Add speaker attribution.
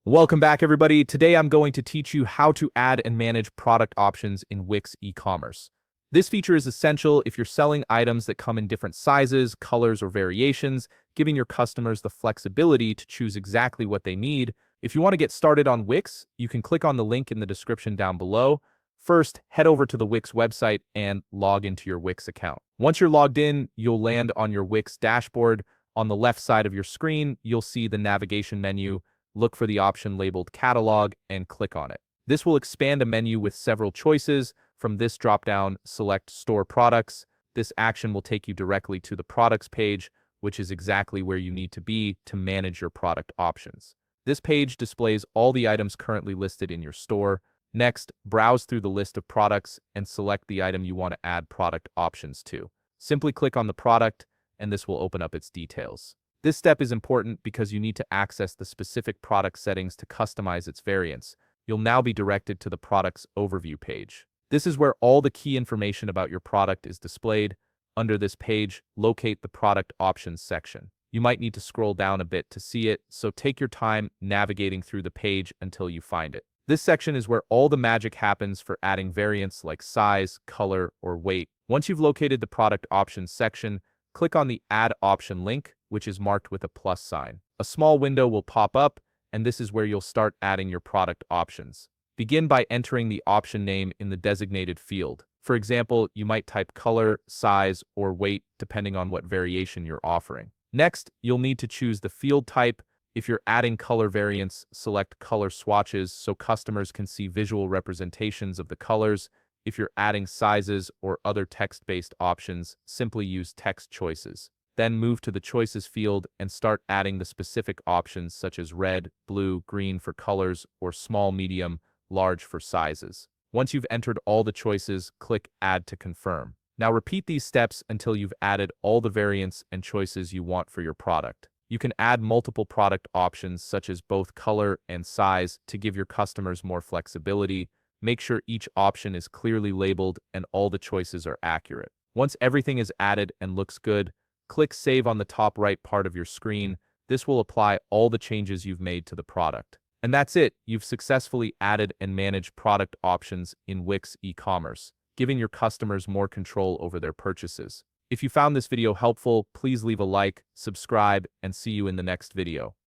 Speaker 1: Welcome back, everybody. Today I'm going to teach you how to add and manage product options in Wix Ecommerce. This feature is essential if you're selling items that come in different sizes, colors, or variations, giving your customers the flexibility to choose exactly what they need. If you want to get started on Wix, you can click on the link in the description down below. First, head over to the Wix website and log into your Wix account. Once you're logged in, you'll land on your Wix dashboard. On the left side of your screen, you'll see the navigation menu. Look for the option labeled Catalog and click on it. This will expand a menu with several choices. From this dropdown, select Store Products. This action will take you directly to the Products page, which is exactly where you need to be to manage your product options. This page displays all the items currently listed in your store. Next, browse through the list of products and select the item you want to add product options to. Simply click on the product, and this will open up its details. This step is important because you need to access the specific product settings to customize its variants. You'll now be directed to the product's overview page. This is where all the key information about your product is displayed. Under this page, locate the product options section. You might need to scroll down a bit to see it, so take your time navigating through the page until you find it. This section is where all the magic happens for adding variants like size, color, or weight. Once you've located the product options section, click on the Add Option link, which is marked with a plus sign. A small window will pop up, and this is where you'll start adding your product options. Begin by entering the option name in the designated field. For example, you might type color, size, or weight depending on what variation you're offering. Next, you'll need to choose the field type. If you're adding color variants, select color swatches so customers can see visual representations of the colors. If you're adding sizes or other text-based options, simply use text choices. Then move to the Choices field and start adding the specific options such as red, blue, green for colors, or small, medium, large for sizes. Once you've entered all the choices, click Add to confirm. Now repeat these steps until you've added all the variants and choices you want for your product. You can add multiple product options such as both color and size to give your customers more flexibility. Make sure each option is clearly labeled and all the choices are accurate. Once everything is added and looks good, click Save on the top right part of your screen. This will apply all the changes you've made to the product. And that's it. You've successfully added and managed product options in Wix Ecommerce, giving your customers more control over their purchases. If you found this video helpful, please leave a like, subscribe, and see you in the next video.